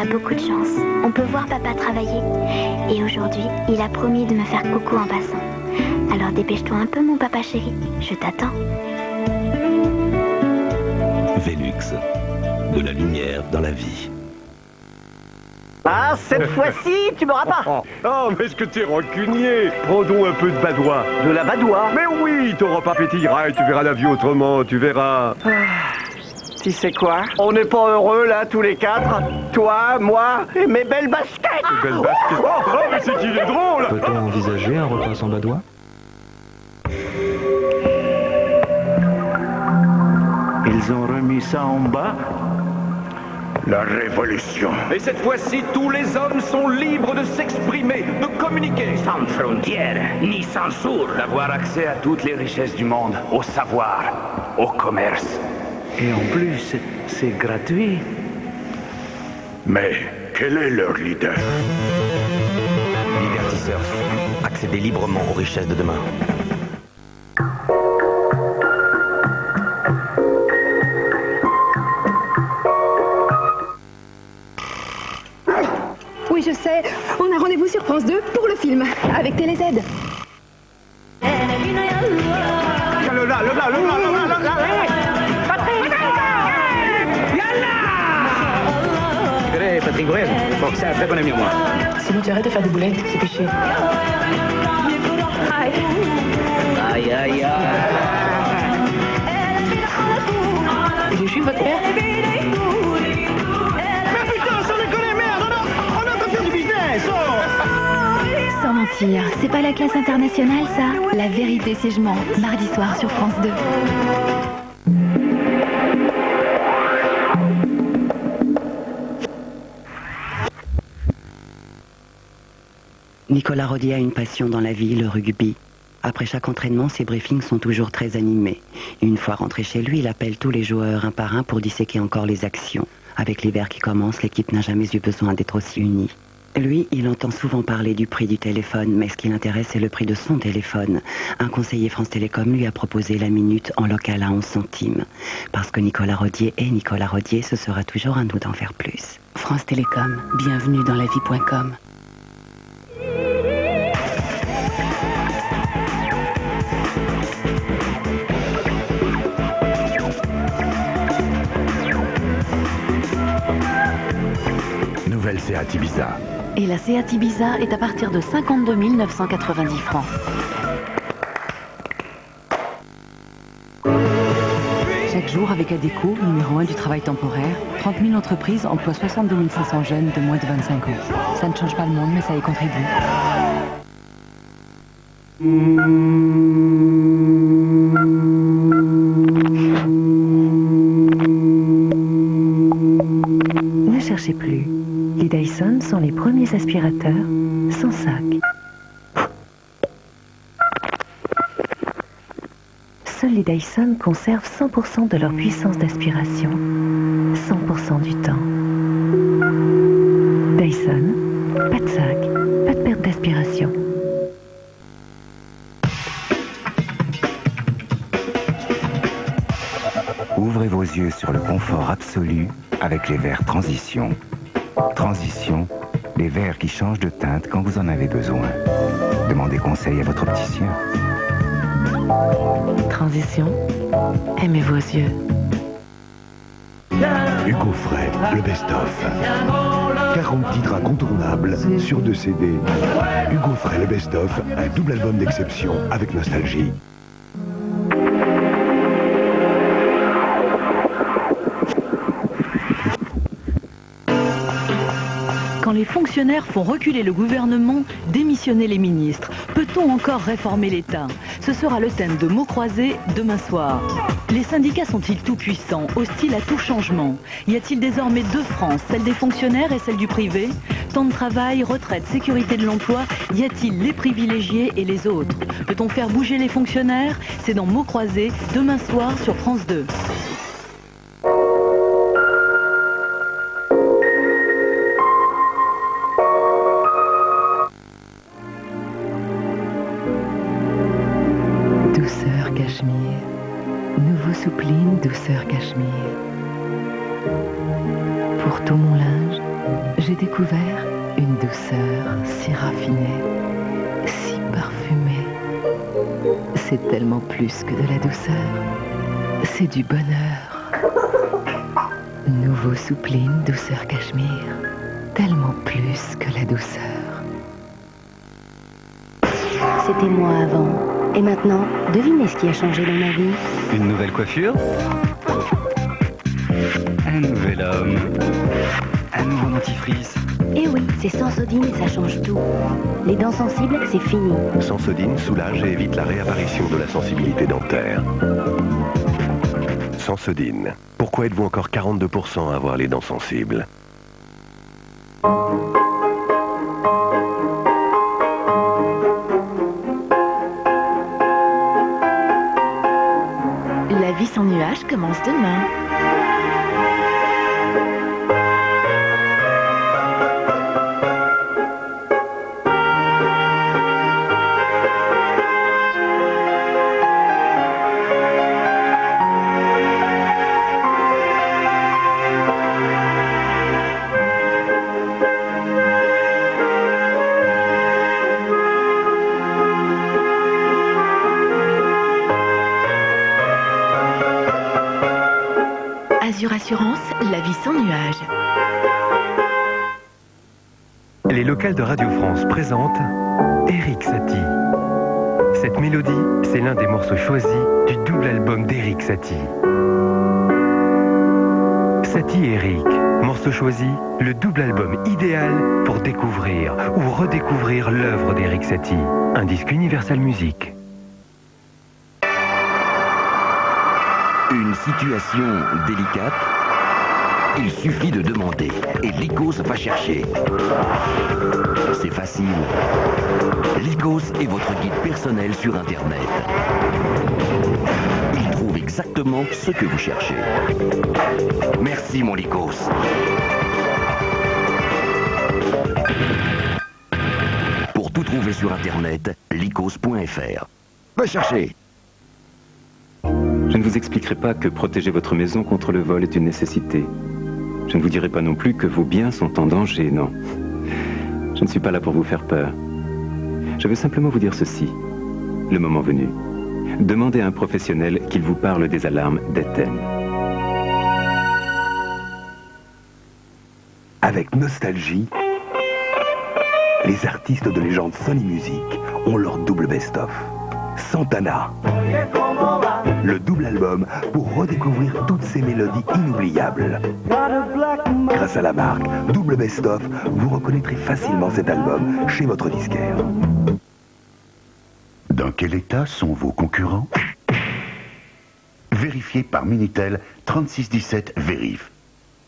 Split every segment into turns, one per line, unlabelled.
a beaucoup de chance. On peut voir papa travailler. Et aujourd'hui, il a promis de me faire coucou en passant. Alors dépêche-toi un peu, mon papa chéri. Je t'attends.
Velux. De la lumière dans la vie.
Ah, cette fois-ci, tu m'auras pas.
Oh, mais est-ce que t'es rancunier? Prends donc un peu de badois.
De la badoie?
Mais oui, ton repas pétillera et tu verras la vie autrement, tu verras.
Tu sais quoi? On n'est pas heureux, là, tous les quatre. Toi, moi et mes belles baskets.
Belle basket. Oh, mais c'est qu'il est drôle.
Peut-on envisager un repas sans badois?
Ils ont remis ça en bas. La révolution.
Et cette fois-ci, tous les hommes sont libres de s'exprimer, de communiquer.
Sans frontières, ni censure.
D'avoir accès à toutes les richesses du monde, au savoir, au commerce.
Et en plus, c'est gratuit. Mais quel est leur leader?
Liberty Surf. Accéder librement aux richesses de demain.
Oui, je sais. On a rendez-vous sur France 2 pour le film, avec TéléZ.
Patrick Bruel. Bon, c'est un très bon ami à moi.
Sinon, tu arrêtes de faire des boulettes, c'est péché.
Aïe, aïe, aïe.
Je suis votre père. Sans mentir, c'est pas la classe internationale, ça? La vérité, si je mens. Mardi soir sur France 2.
Nicolas Rodier a une passion dans la vie, le rugby. Après chaque entraînement, ses briefings sont toujours très animés. Une fois rentré chez lui, il appelle tous les joueurs un par un pour disséquer encore les actions. Avec l'hiver qui commence, l'équipe n'a jamais eu besoin d'être aussi unie. Lui, il entend souvent parler du prix du téléphone, mais ce qui l'intéresse, c'est le prix de son téléphone. Un conseiller France Télécom lui a proposé la minute en local à 11 centimes. Parce que Nicolas Rodier est Nicolas Rodier, ce sera toujours à nous d'en faire plus. France Télécom, bienvenue dans la vie.com.
Nouvelle Seat Ibiza.
Et la Seat Ibiza est à partir de 52 990 francs. Chaque jour avec ADECO, numéro 1 du travail temporaire, 30 000 entreprises emploient 62 500 jeunes de moins de 25 ans. Ça ne change pas le monde, mais ça y contribue. Ne cherchez plus. Les Dyson sont les premiers aspirateurs sans sac. Seuls les Dyson conservent 100% de leur puissance d'aspiration, 100% du temps. Dyson, pas de sac, pas de perte d'aspiration.
Ouvrez vos yeux sur le confort absolu avec les verres Transition. Transition, les verres qui changent de teinte quand vous en avez besoin. Demandez conseil à votre opticien.
Transition, aimez vos yeux.
Hugo Frey, le best-of. 40 titres incontournables sur 2 CD. Hugo Frey, le best-of, un double album d'exception avec nostalgie.
Quand les fonctionnaires font reculer le gouvernement, démissionner les ministres, peut-on encore réformer l'État? Ce sera le thème de Mots croisés demain soir. Les syndicats sont-ils tout puissants, hostiles à tout changement? Y a-t-il désormais deux France, celle des fonctionnaires et celle du privé? Temps de travail, retraite, sécurité de l'emploi, y a-t-il les privilégiés et les autres? Peut-on faire bouger les fonctionnaires? C'est dans Mots croisés demain soir sur France 2. Douceur cachemire, nouveau soupline douceur cachemire. Pour tout mon linge,
j'ai découvert une douceur si raffinée, si parfumée. C'est tellement plus que de la douceur, c'est du bonheur. Nouveau Soupline douceur cachemire, tellement plus que la douceur.
C'était moi avant. Et maintenant, devinez ce qui a changé dans ma vie.
Une nouvelle coiffure? Un nouvel homme? Un nouveau dentifrice?
Eh oui, c'est Sensodyne et ça change tout. Les dents sensibles, c'est fini.
Sensodyne soulage et évite la réapparition de la sensibilité dentaire. Sensodyne. Pourquoi êtes-vous encore 42% à avoir les dents sensibles?
La vie sans nuages commence demain. Azur Assurance, la vie sans nuages.
Les locales de Radio France présentent Erik Satie. Cette mélodie, c'est l'un des morceaux choisis du double album d'Erik Satie. Satie et Erik, morceau choisi, le double album idéal pour découvrir ou redécouvrir l'œuvre d'Erik Satie. Un disque Universal Music.
Une situation délicate, il suffit de demander et Lycos va chercher. C'est facile. Lycos est votre guide personnel sur Internet. Il trouve exactement ce que vous cherchez. Merci mon Lycos. Pour tout trouver sur Internet, lycos.fr. Va chercher.
Je ne vous expliquerai pas que protéger votre maison contre le vol est une nécessité. Je ne vous dirai pas non plus que vos biens sont en danger, non. Je ne suis pas là pour vous faire peur. Je veux simplement vous dire ceci. Le moment venu, demandez à un professionnel qu'il vous parle des alarmes d'Eten.
Avec nostalgie, les artistes de légende Sony Music ont leur double best-of. Santana. Le double album pour redécouvrir toutes ces mélodies inoubliables. Grâce à la marque Double Best Of, vous reconnaîtrez facilement cet album chez votre disquaire.
Dans quel état sont vos concurrents? Vérifiez par Minitel 3617 Vérif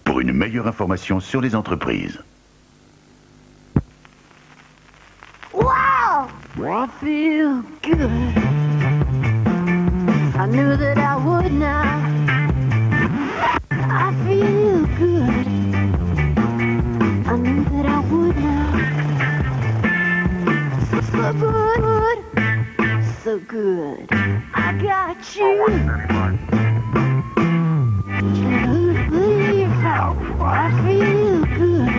pour une meilleure information sur les entreprises.
Wow! I feel good. I knew that I would now. I feel good. I knew that I would now. So good, so good. I got you. Just believe how I feel good.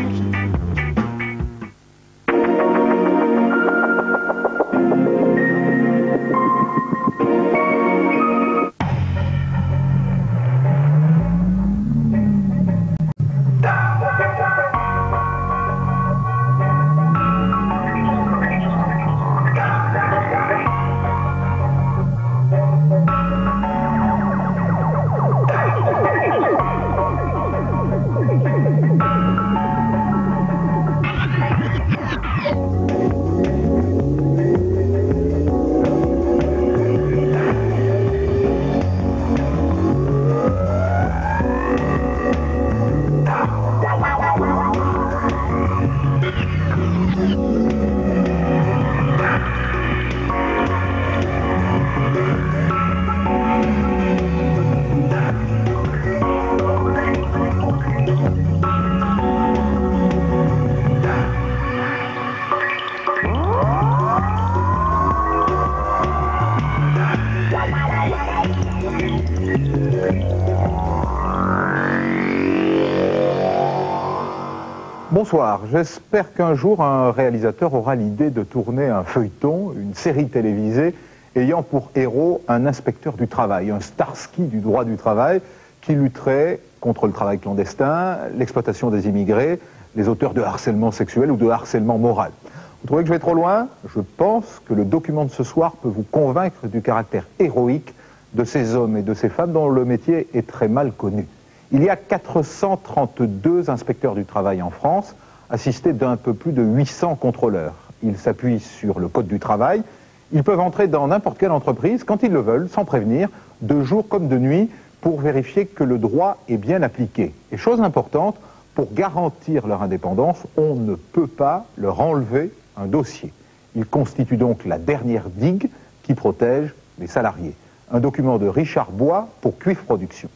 Bonsoir, j'espère qu'un jour un réalisateur aura l'idée de tourner un feuilleton, une série télévisée ayant pour héros un inspecteur du travail, un Starsky du droit du travail qui lutterait contre le travail clandestin, l'exploitation des immigrés, les auteurs de harcèlement sexuel ou de harcèlement moral. Vous trouvez que je vais trop loin? Je pense que le document de ce soir peut vous convaincre du caractère héroïque de ces hommes et de ces femmes dont le métier est très mal connu. Il y a 432 inspecteurs du travail en France, assistés d'un peu plus de 800 contrôleurs. Ils s'appuient sur le code du travail. Ils peuvent entrer dans n'importe quelle entreprise, quand ils le veulent, sans prévenir, de jour comme de nuit, pour vérifier que le droit est bien appliqué. Et chose importante, pour garantir leur indépendance, on ne peut pas leur enlever un dossier. Ils constituent donc la dernière digue qui protège les salariés. Un document de Richard Bois pour Cuivre Productions.